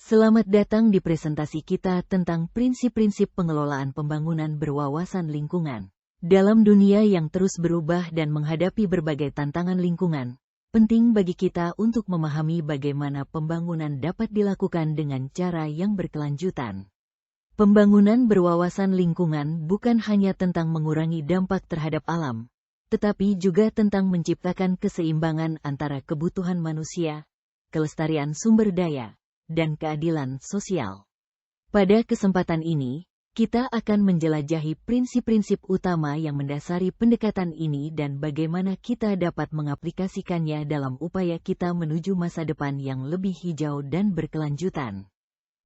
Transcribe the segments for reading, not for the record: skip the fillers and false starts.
Selamat datang di presentasi kita tentang prinsip-prinsip pengelolaan pembangunan berwawasan lingkungan. Dalam dunia yang terus berubah dan menghadapi berbagai tantangan lingkungan, penting bagi kita untuk memahami bagaimana pembangunan dapat dilakukan dengan cara yang berkelanjutan. Pembangunan berwawasan lingkungan bukan hanya tentang mengurangi dampak terhadap alam, tetapi juga tentang menciptakan keseimbangan antara kebutuhan manusia, kelestarian sumber daya, dan keadilan sosial. Pada kesempatan ini, kita akan menjelajahi prinsip-prinsip utama yang mendasari pendekatan ini dan bagaimana kita dapat mengaplikasikannya dalam upaya kita menuju masa depan yang lebih hijau dan berkelanjutan.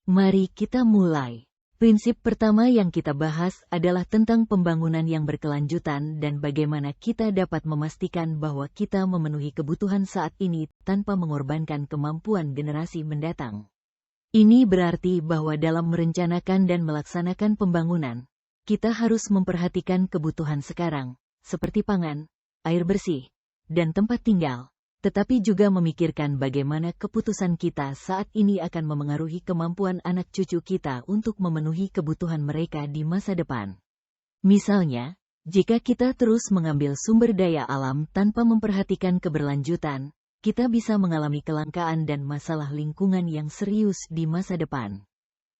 Mari kita mulai. Prinsip pertama yang kita bahas adalah tentang pembangunan yang berkelanjutan dan bagaimana kita dapat memastikan bahwa kita memenuhi kebutuhan saat ini tanpa mengorbankan kemampuan generasi mendatang. Ini berarti bahwa dalam merencanakan dan melaksanakan pembangunan, kita harus memperhatikan kebutuhan sekarang, seperti pangan, air bersih, dan tempat tinggal, tetapi juga memikirkan bagaimana keputusan kita saat ini akan memengaruhi kemampuan anak cucu kita untuk memenuhi kebutuhan mereka di masa depan. Misalnya, jika kita terus mengambil sumber daya alam tanpa memperhatikan keberlanjutan, kita bisa mengalami kelangkaan dan masalah lingkungan yang serius di masa depan.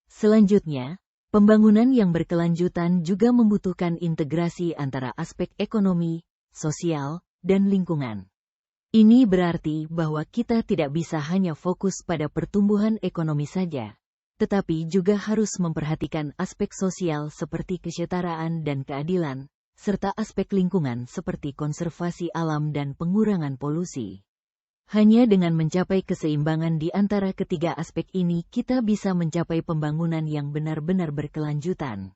Selanjutnya, pembangunan yang berkelanjutan juga membutuhkan integrasi antara aspek ekonomi, sosial, dan lingkungan. Ini berarti bahwa kita tidak bisa hanya fokus pada pertumbuhan ekonomi saja, tetapi juga harus memperhatikan aspek sosial seperti kesetaraan dan keadilan, serta aspek lingkungan seperti konservasi alam dan pengurangan polusi. Hanya dengan mencapai keseimbangan di antara ketiga aspek ini kita bisa mencapai pembangunan yang benar-benar berkelanjutan.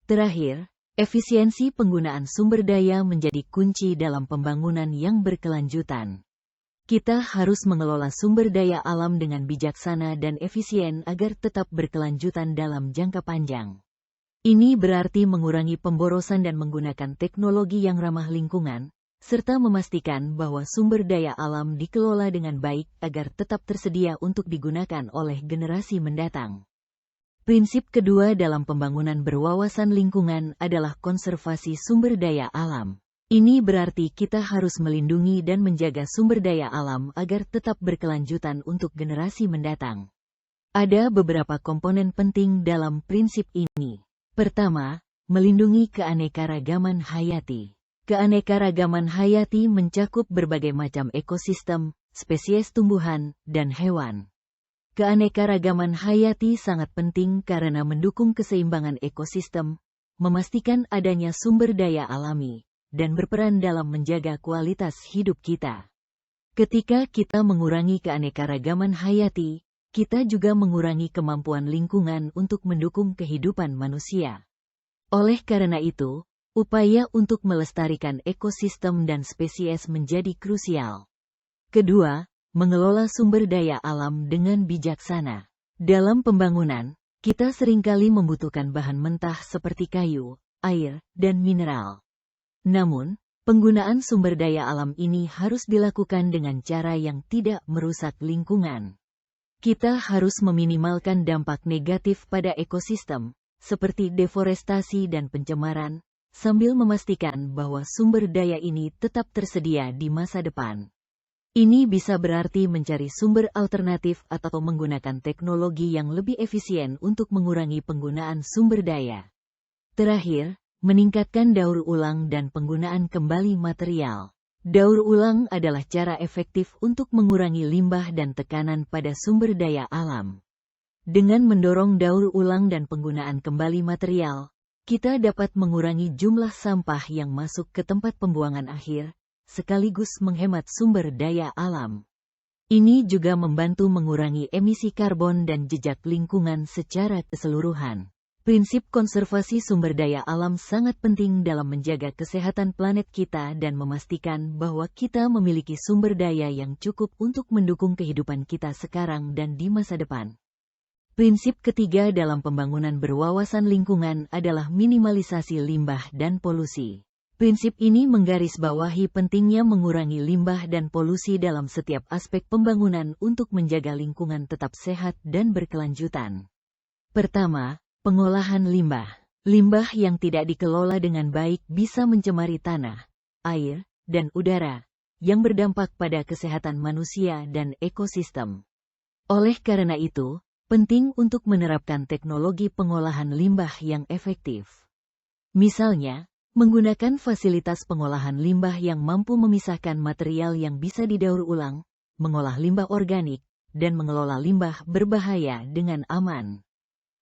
Terakhir, efisiensi penggunaan sumber daya menjadi kunci dalam pembangunan yang berkelanjutan. Kita harus mengelola sumber daya alam dengan bijaksana dan efisien agar tetap berkelanjutan dalam jangka panjang. Ini berarti mengurangi pemborosan dan menggunakan teknologi yang ramah lingkungan, serta memastikan bahwa sumber daya alam dikelola dengan baik agar tetap tersedia untuk digunakan oleh generasi mendatang. Prinsip kedua dalam pembangunan berwawasan lingkungan adalah konservasi sumber daya alam. Ini berarti kita harus melindungi dan menjaga sumber daya alam agar tetap berkelanjutan untuk generasi mendatang. Ada beberapa komponen penting dalam prinsip ini. Pertama, melindungi keanekaragaman hayati. Keanekaragaman hayati mencakup berbagai macam ekosistem, spesies tumbuhan, dan hewan. Keanekaragaman hayati sangat penting karena mendukung keseimbangan ekosistem, memastikan adanya sumber daya alami, dan berperan dalam menjaga kualitas hidup kita. Ketika kita mengurangi keanekaragaman hayati, kita juga mengurangi kemampuan lingkungan untuk mendukung kehidupan manusia. Oleh karena itu, upaya untuk melestarikan ekosistem dan spesies menjadi krusial. Kedua, mengelola sumber daya alam dengan bijaksana. Dalam pembangunan, kita seringkali membutuhkan bahan mentah seperti kayu, air, dan mineral. Namun, penggunaan sumber daya alam ini harus dilakukan dengan cara yang tidak merusak lingkungan. Kita harus meminimalkan dampak negatif pada ekosistem, seperti deforestasi dan pencemaran, sambil memastikan bahwa sumber daya ini tetap tersedia di masa depan. Ini bisa berarti mencari sumber alternatif atau menggunakan teknologi yang lebih efisien untuk mengurangi penggunaan sumber daya. Terakhir, meningkatkan daur ulang dan penggunaan kembali material. Daur ulang adalah cara efektif untuk mengurangi limbah dan tekanan pada sumber daya alam. Dengan mendorong daur ulang dan penggunaan kembali material, kita dapat mengurangi jumlah sampah yang masuk ke tempat pembuangan akhir, sekaligus menghemat sumber daya alam. Ini juga membantu mengurangi emisi karbon dan jejak lingkungan secara keseluruhan. Prinsip konservasi sumber daya alam sangat penting dalam menjaga kesehatan planet kita dan memastikan bahwa kita memiliki sumber daya yang cukup untuk mendukung kehidupan kita sekarang dan di masa depan. Prinsip ketiga dalam pembangunan berwawasan lingkungan adalah minimalisasi limbah dan polusi. Prinsip ini menggarisbawahi pentingnya mengurangi limbah dan polusi dalam setiap aspek pembangunan untuk menjaga lingkungan tetap sehat dan berkelanjutan. Pertama, pengolahan limbah. Limbah yang tidak dikelola dengan baik bisa mencemari tanah, air, dan udara, yang berdampak pada kesehatan manusia dan ekosistem. Oleh karena itu, penting untuk menerapkan teknologi pengolahan limbah yang efektif. Misalnya, menggunakan fasilitas pengolahan limbah yang mampu memisahkan material yang bisa didaur ulang, mengolah limbah organik, dan mengelola limbah berbahaya dengan aman.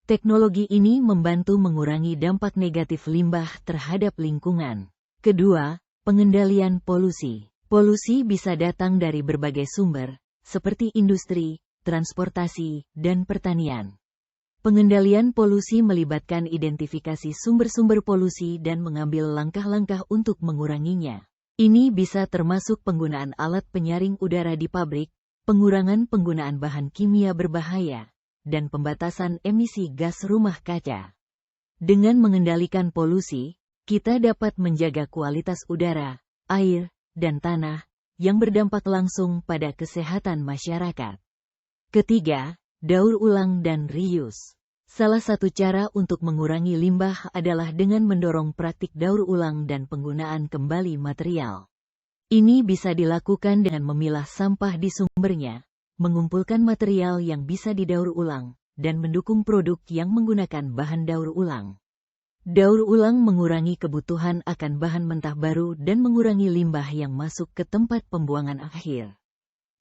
Teknologi ini membantu mengurangi dampak negatif limbah terhadap lingkungan. Kedua, pengendalian polusi. Polusi bisa datang dari berbagai sumber, seperti industri, transportasi, dan pertanian. Pengendalian polusi melibatkan identifikasi sumber-sumber polusi dan mengambil langkah-langkah untuk menguranginya. Ini bisa termasuk penggunaan alat penyaring udara di pabrik, pengurangan penggunaan bahan kimia berbahaya, dan pembatasan emisi gas rumah kaca. Dengan mengendalikan polusi, kita dapat menjaga kualitas udara, air, dan tanah, yang berdampak langsung pada kesehatan masyarakat. Ketiga, daur ulang dan reuse. Salah satu cara untuk mengurangi limbah adalah dengan mendorong praktik daur ulang dan penggunaan kembali material. Ini bisa dilakukan dengan memilah sampah di sumbernya, mengumpulkan material yang bisa didaur ulang, dan mendukung produk yang menggunakan bahan daur ulang. Daur ulang mengurangi kebutuhan akan bahan mentah baru dan mengurangi limbah yang masuk ke tempat pembuangan akhir.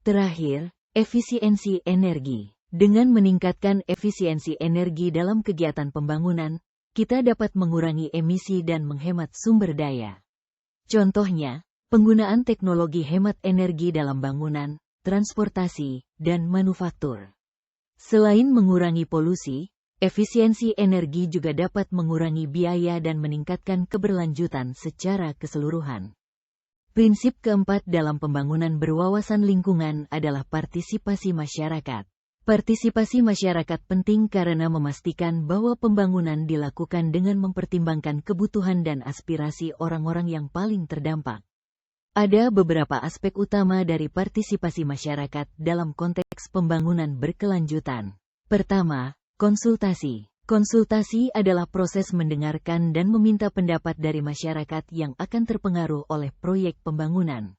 Terakhir, efisiensi energi. Dengan meningkatkan efisiensi energi dalam kegiatan pembangunan, kita dapat mengurangi emisi dan menghemat sumber daya. Contohnya, penggunaan teknologi hemat energi dalam bangunan, transportasi, dan manufaktur. Selain mengurangi polusi, efisiensi energi juga dapat mengurangi biaya dan meningkatkan keberlanjutan secara keseluruhan. Prinsip keempat dalam pembangunan berwawasan lingkungan adalah partisipasi masyarakat. Partisipasi masyarakat penting karena memastikan bahwa pembangunan dilakukan dengan mempertimbangkan kebutuhan dan aspirasi orang-orang yang paling terdampak. Ada beberapa aspek utama dari partisipasi masyarakat dalam konteks pembangunan berkelanjutan. Pertama, konsultasi. Konsultasi adalah proses mendengarkan dan meminta pendapat dari masyarakat yang akan terpengaruh oleh proyek pembangunan.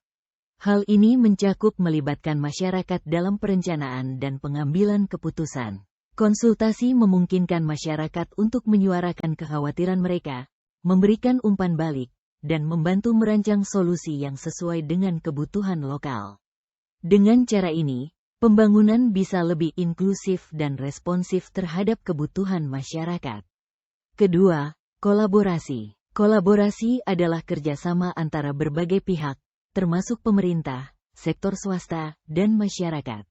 Hal ini mencakup melibatkan masyarakat dalam perencanaan dan pengambilan keputusan. Konsultasi memungkinkan masyarakat untuk menyuarakan kekhawatiran mereka, memberikan umpan balik, dan membantu merancang solusi yang sesuai dengan kebutuhan lokal. Dengan cara ini, pembangunan bisa lebih inklusif dan responsif terhadap kebutuhan masyarakat. Kedua, kolaborasi. Kolaborasi adalah kerjasama antara berbagai pihak, termasuk pemerintah, sektor swasta, dan masyarakat.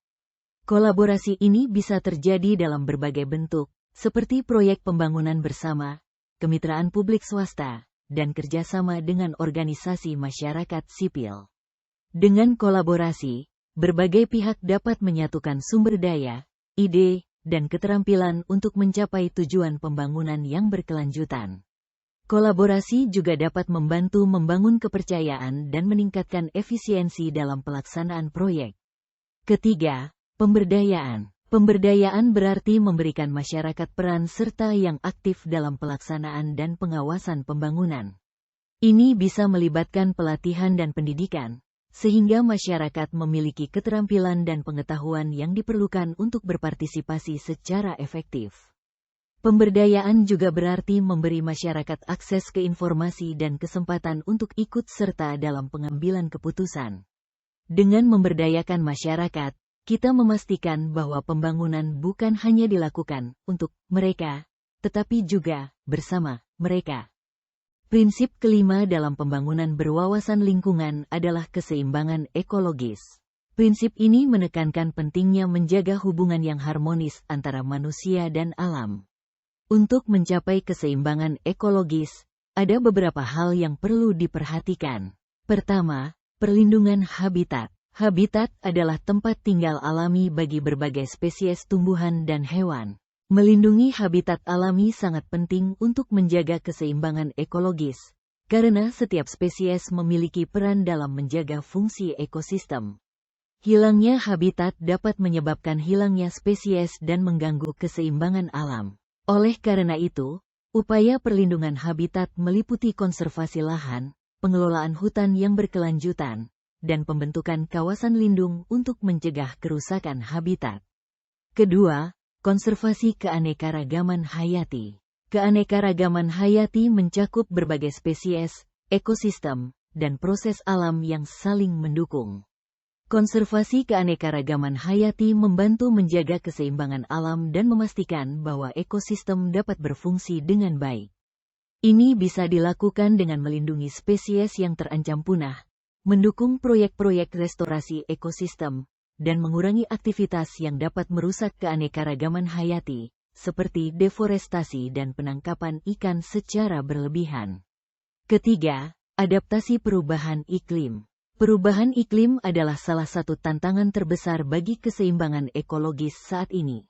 Kolaborasi ini bisa terjadi dalam berbagai bentuk, seperti proyek pembangunan bersama, kemitraan publik swasta, dan kerjasama dengan organisasi masyarakat sipil. Dengan kolaborasi, berbagai pihak dapat menyatukan sumber daya, ide, dan keterampilan untuk mencapai tujuan pembangunan yang berkelanjutan. Kolaborasi juga dapat membantu membangun kepercayaan dan meningkatkan efisiensi dalam pelaksanaan proyek. Ketiga, pemberdayaan. Pemberdayaan berarti memberikan masyarakat peran serta yang aktif dalam pelaksanaan dan pengawasan pembangunan. Ini bisa melibatkan pelatihan dan pendidikan, sehingga masyarakat memiliki keterampilan dan pengetahuan yang diperlukan untuk berpartisipasi secara efektif. Pemberdayaan juga berarti memberi masyarakat akses ke informasi dan kesempatan untuk ikut serta dalam pengambilan keputusan. Dengan memberdayakan masyarakat, kita memastikan bahwa pembangunan bukan hanya dilakukan untuk mereka, tetapi juga bersama mereka. Prinsip kelima dalam pembangunan berwawasan lingkungan adalah keseimbangan ekologis. Prinsip ini menekankan pentingnya menjaga hubungan yang harmonis antara manusia dan alam. Untuk mencapai keseimbangan ekologis, ada beberapa hal yang perlu diperhatikan. Pertama, perlindungan habitat. Habitat adalah tempat tinggal alami bagi berbagai spesies tumbuhan dan hewan. Melindungi habitat alami sangat penting untuk menjaga keseimbangan ekologis, karena setiap spesies memiliki peran dalam menjaga fungsi ekosistem. Hilangnya habitat dapat menyebabkan hilangnya spesies dan mengganggu keseimbangan alam. Oleh karena itu, upaya perlindungan habitat meliputi konservasi lahan, pengelolaan hutan yang berkelanjutan, dan pembentukan kawasan lindung untuk mencegah kerusakan habitat. Kedua, konservasi keanekaragaman hayati. Keanekaragaman hayati mencakup berbagai spesies, ekosistem, dan proses alam yang saling mendukung. Konservasi keanekaragaman hayati membantu menjaga keseimbangan alam dan memastikan bahwa ekosistem dapat berfungsi dengan baik. Ini bisa dilakukan dengan melindungi spesies yang terancam punah, mendukung proyek-proyek restorasi ekosistem, dan mengurangi aktivitas yang dapat merusak keanekaragaman hayati, seperti deforestasi dan penangkapan ikan secara berlebihan. Ketiga, adaptasi perubahan iklim. Perubahan iklim adalah salah satu tantangan terbesar bagi keseimbangan ekologis saat ini.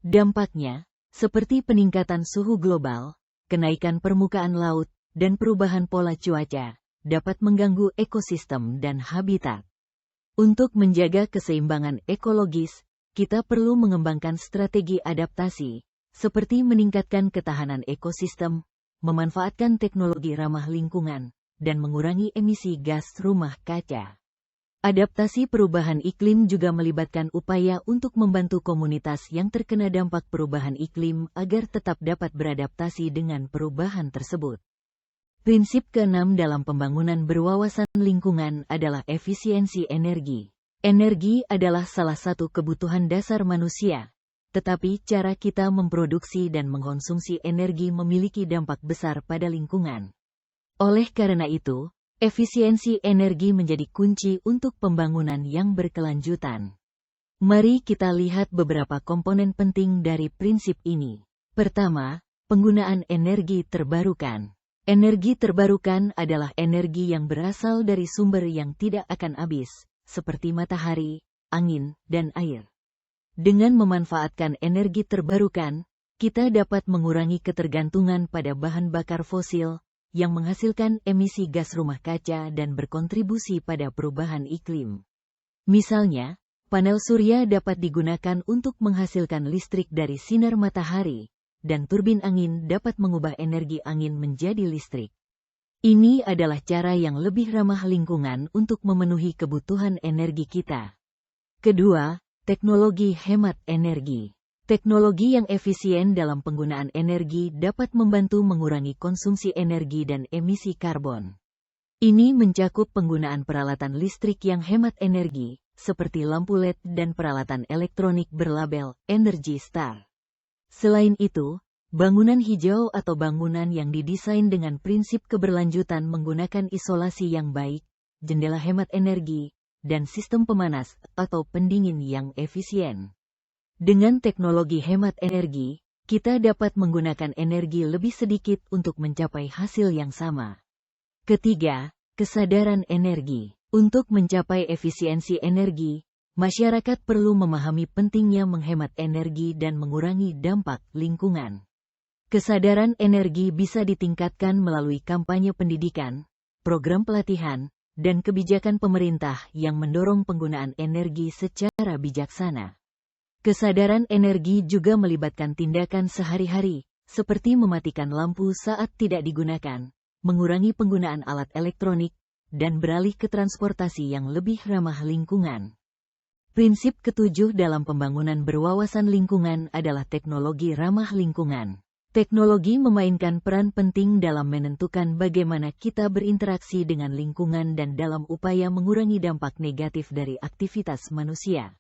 Dampaknya, seperti peningkatan suhu global, kenaikan permukaan laut, dan perubahan pola cuaca, dapat mengganggu ekosistem dan habitat. Untuk menjaga keseimbangan ekologis, kita perlu mengembangkan strategi adaptasi, seperti meningkatkan ketahanan ekosistem, memanfaatkan teknologi ramah lingkungan, dan mengurangi emisi gas rumah kaca. Adaptasi perubahan iklim juga melibatkan upaya untuk membantu komunitas yang terkena dampak perubahan iklim agar tetap dapat beradaptasi dengan perubahan tersebut. Prinsip keenam dalam pembangunan berwawasan lingkungan adalah efisiensi energi. Energi adalah salah satu kebutuhan dasar manusia, tetapi cara kita memproduksi dan mengkonsumsi energi memiliki dampak besar pada lingkungan. Oleh karena itu, efisiensi energi menjadi kunci untuk pembangunan yang berkelanjutan. Mari kita lihat beberapa komponen penting dari prinsip ini. Pertama, penggunaan energi terbarukan. Energi terbarukan adalah energi yang berasal dari sumber yang tidak akan habis, seperti matahari, angin, dan air. Dengan memanfaatkan energi terbarukan, kita dapat mengurangi ketergantungan pada bahan bakar fosil, yang menghasilkan emisi gas rumah kaca dan berkontribusi pada perubahan iklim. Misalnya, panel surya dapat digunakan untuk menghasilkan listrik dari sinar matahari, dan turbin angin dapat mengubah energi angin menjadi listrik. Ini adalah cara yang lebih ramah lingkungan untuk memenuhi kebutuhan energi kita. Kedua, teknologi hemat energi. Teknologi yang efisien dalam penggunaan energi dapat membantu mengurangi konsumsi energi dan emisi karbon. Ini mencakup penggunaan peralatan listrik yang hemat energi, seperti lampu LED dan peralatan elektronik berlabel Energy Star. Selain itu, bangunan hijau atau bangunan yang didesain dengan prinsip keberlanjutan menggunakan isolasi yang baik, jendela hemat energi, dan sistem pemanas atau pendingin yang efisien. Dengan teknologi hemat energi, kita dapat menggunakan energi lebih sedikit untuk mencapai hasil yang sama. Ketiga, kesadaran energi. Untuk mencapai efisiensi energi, masyarakat perlu memahami pentingnya menghemat energi dan mengurangi dampak lingkungan. Kesadaran energi bisa ditingkatkan melalui kampanye pendidikan, program pelatihan, dan kebijakan pemerintah yang mendorong penggunaan energi secara bijaksana. Kesadaran energi juga melibatkan tindakan sehari-hari, seperti mematikan lampu saat tidak digunakan, mengurangi penggunaan alat elektronik, dan beralih ke transportasi yang lebih ramah lingkungan. Prinsip ketujuh dalam pembangunan berwawasan lingkungan adalah teknologi ramah lingkungan. Teknologi memainkan peran penting dalam menentukan bagaimana kita berinteraksi dengan lingkungan dan dalam upaya mengurangi dampak negatif dari aktivitas manusia.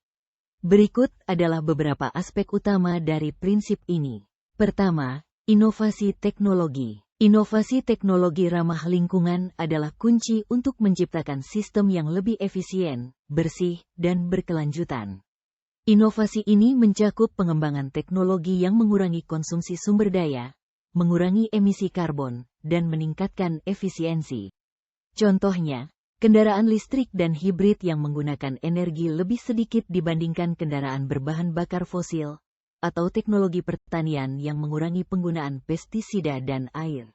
Berikut adalah beberapa aspek utama dari prinsip ini. Pertama, inovasi teknologi. Inovasi teknologi ramah lingkungan adalah kunci untuk menciptakan sistem yang lebih efisien, bersih, dan berkelanjutan. Inovasi ini mencakup pengembangan teknologi yang mengurangi konsumsi sumber daya, mengurangi emisi karbon, dan meningkatkan efisiensi. Contohnya, kendaraan listrik dan hibrid yang menggunakan energi lebih sedikit dibandingkan kendaraan berbahan bakar fosil, atau teknologi pertanian yang mengurangi penggunaan pestisida dan air.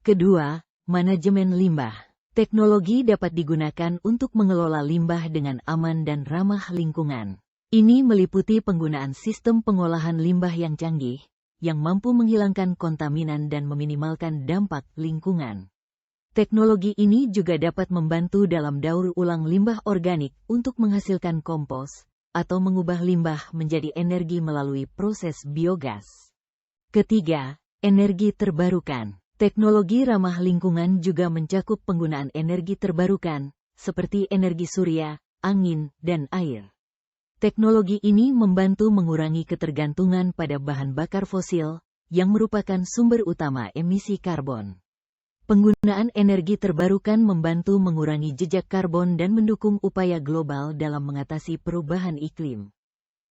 Kedua, Manajemen limbah. Teknologi dapat digunakan untuk mengelola limbah dengan aman dan ramah lingkungan. Ini meliputi penggunaan sistem pengolahan limbah yang canggih, yang mampu menghilangkan kontaminan dan meminimalkan dampak lingkungan. Teknologi ini juga dapat membantu dalam daur ulang limbah organik untuk menghasilkan kompos, atau mengubah limbah menjadi energi melalui proses biogas. Ketiga, energi terbarukan. Teknologi ramah lingkungan juga mencakup penggunaan energi terbarukan, seperti energi surya, angin, dan air. Teknologi ini membantu mengurangi ketergantungan pada bahan bakar fosil, yang merupakan sumber utama emisi karbon. Penggunaan energi terbarukan membantu mengurangi jejak karbon dan mendukung upaya global dalam mengatasi perubahan iklim.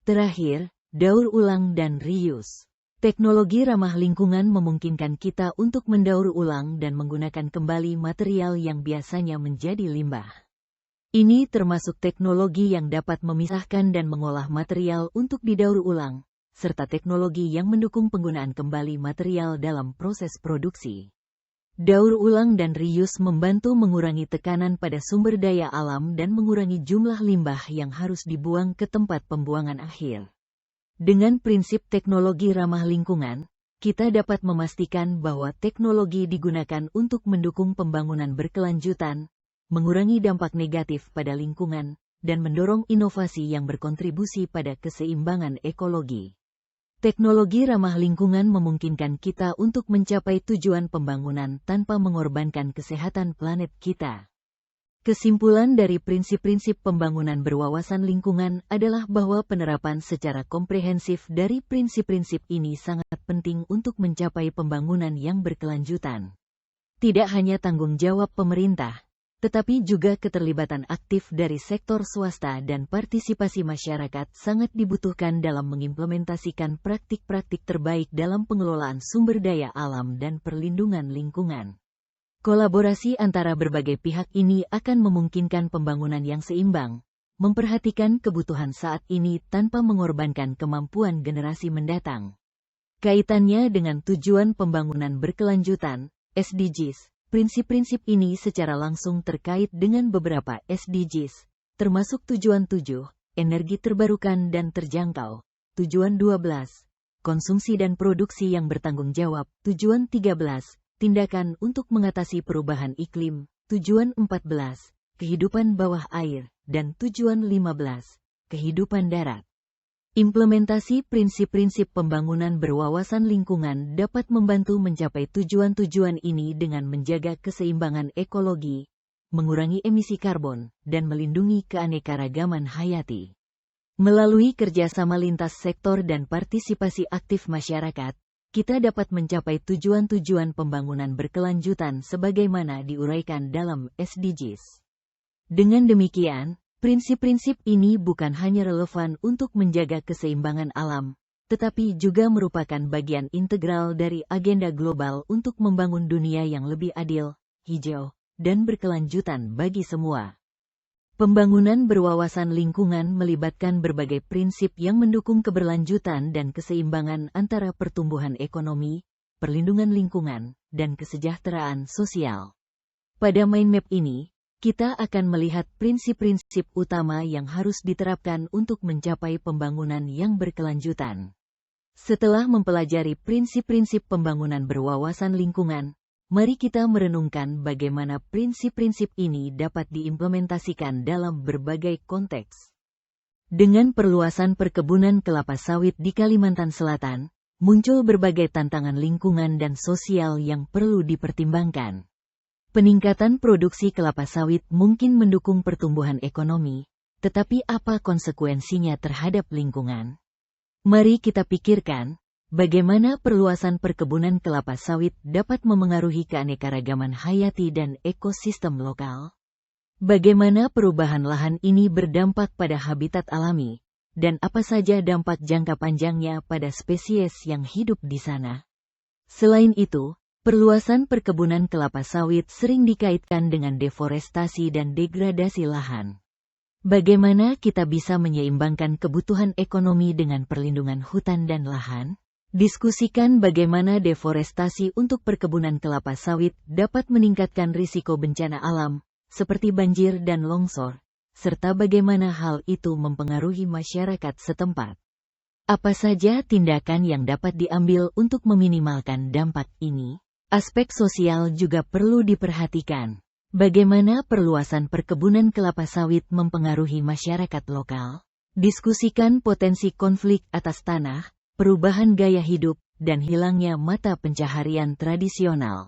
Terakhir, daur ulang dan reuse. Teknologi ramah lingkungan memungkinkan kita untuk mendaur ulang dan menggunakan kembali material yang biasanya menjadi limbah. Ini termasuk teknologi yang dapat memisahkan dan mengolah material untuk didaur ulang, serta teknologi yang mendukung penggunaan kembali material dalam proses produksi. Daur ulang dan reuse membantu mengurangi tekanan pada sumber daya alam dan mengurangi jumlah limbah yang harus dibuang ke tempat pembuangan akhir. Dengan prinsip teknologi ramah lingkungan, kita dapat memastikan bahwa teknologi digunakan untuk mendukung pembangunan berkelanjutan, mengurangi dampak negatif pada lingkungan, dan mendorong inovasi yang berkontribusi pada keseimbangan ekologi. Teknologi ramah lingkungan memungkinkan kita untuk mencapai tujuan pembangunan tanpa mengorbankan kesehatan planet kita. Kesimpulan dari prinsip-prinsip pembangunan berwawasan lingkungan adalah bahwa penerapan secara komprehensif dari prinsip-prinsip ini sangat penting untuk mencapai pembangunan yang berkelanjutan. Tidak hanya tanggung jawab pemerintah, tetapi juga keterlibatan aktif dari sektor swasta dan partisipasi masyarakat sangat dibutuhkan dalam mengimplementasikan praktik-praktik terbaik dalam pengelolaan sumber daya alam dan perlindungan lingkungan. Kolaborasi antara berbagai pihak ini akan memungkinkan pembangunan yang seimbang, memperhatikan kebutuhan saat ini tanpa mengorbankan kemampuan generasi mendatang. Kaitannya dengan tujuan pembangunan berkelanjutan, SDGs. Prinsip-prinsip ini secara langsung terkait dengan beberapa SDGs, termasuk tujuan 7, energi terbarukan dan terjangkau, tujuan 12, konsumsi dan produksi yang bertanggung jawab, tujuan 13, tindakan untuk mengatasi perubahan iklim, tujuan 14, kehidupan bawah air, dan tujuan 15, kehidupan darat. Implementasi prinsip-prinsip pembangunan berwawasan lingkungan dapat membantu mencapai tujuan-tujuan ini dengan menjaga keseimbangan ekologi, mengurangi emisi karbon, dan melindungi keanekaragaman hayati. Melalui kerjasama lintas sektor dan partisipasi aktif masyarakat, kita dapat mencapai tujuan-tujuan pembangunan berkelanjutan sebagaimana diuraikan dalam SDGs. Dengan demikian, prinsip-prinsip ini bukan hanya relevan untuk menjaga keseimbangan alam, tetapi juga merupakan bagian integral dari agenda global untuk membangun dunia yang lebih adil, hijau, dan berkelanjutan bagi semua. Pembangunan berwawasan lingkungan melibatkan berbagai prinsip yang mendukung keberlanjutan dan keseimbangan antara pertumbuhan ekonomi, perlindungan lingkungan, dan kesejahteraan sosial. Pada mind map ini, kita akan melihat prinsip-prinsip utama yang harus diterapkan untuk mencapai pembangunan yang berkelanjutan. Setelah mempelajari prinsip-prinsip pembangunan berwawasan lingkungan, mari kita merenungkan bagaimana prinsip-prinsip ini dapat diimplementasikan dalam berbagai konteks. Dengan perluasan perkebunan kelapa sawit di Kalimantan Selatan, muncul berbagai tantangan lingkungan dan sosial yang perlu dipertimbangkan. Peningkatan produksi kelapa sawit mungkin mendukung pertumbuhan ekonomi, tetapi apa konsekuensinya terhadap lingkungan? Mari kita pikirkan, bagaimana perluasan perkebunan kelapa sawit dapat memengaruhi keanekaragaman hayati dan ekosistem lokal? Bagaimana perubahan lahan ini berdampak pada habitat alami, dan apa saja dampak jangka panjangnya pada spesies yang hidup di sana? Selain itu, perluasan perkebunan kelapa sawit sering dikaitkan dengan deforestasi dan degradasi lahan. Bagaimana kita bisa menyeimbangkan kebutuhan ekonomi dengan perlindungan hutan dan lahan? Diskusikan bagaimana deforestasi untuk perkebunan kelapa sawit dapat meningkatkan risiko bencana alam, seperti banjir dan longsor, serta bagaimana hal itu mempengaruhi masyarakat setempat. Apa saja tindakan yang dapat diambil untuk meminimalkan dampak ini? Aspek sosial juga perlu diperhatikan. Bagaimana perluasan perkebunan kelapa sawit mempengaruhi masyarakat lokal? Diskusikan potensi konflik atas tanah, perubahan gaya hidup, dan hilangnya mata pencaharian tradisional.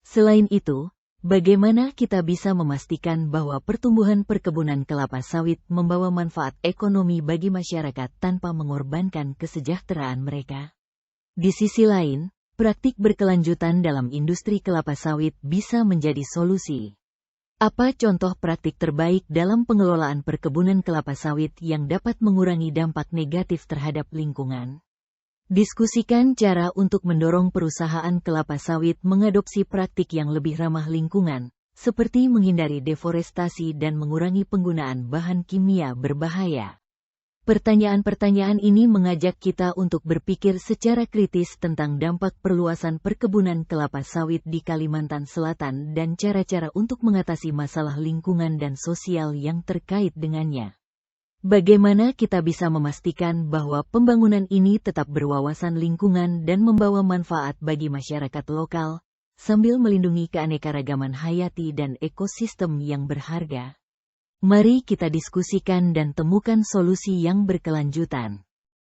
Selain itu, bagaimana kita bisa memastikan bahwa pertumbuhan perkebunan kelapa sawit membawa manfaat ekonomi bagi masyarakat tanpa mengorbankan kesejahteraan mereka? Di sisi lain, praktik berkelanjutan dalam industri kelapa sawit bisa menjadi solusi. Apa contoh praktik terbaik dalam pengelolaan perkebunan kelapa sawit yang dapat mengurangi dampak negatif terhadap lingkungan? Diskusikan cara untuk mendorong perusahaan kelapa sawit mengadopsi praktik yang lebih ramah lingkungan, seperti menghindari deforestasi dan mengurangi penggunaan bahan kimia berbahaya. Pertanyaan-pertanyaan ini mengajak kita untuk berpikir secara kritis tentang dampak perluasan perkebunan kelapa sawit di Kalimantan Selatan dan cara-cara untuk mengatasi masalah lingkungan dan sosial yang terkait dengannya. Bagaimana kita bisa memastikan bahwa pembangunan ini tetap berwawasan lingkungan dan membawa manfaat bagi masyarakat lokal, sambil melindungi keanekaragaman hayati dan ekosistem yang berharga? Mari kita diskusikan dan temukan solusi yang berkelanjutan.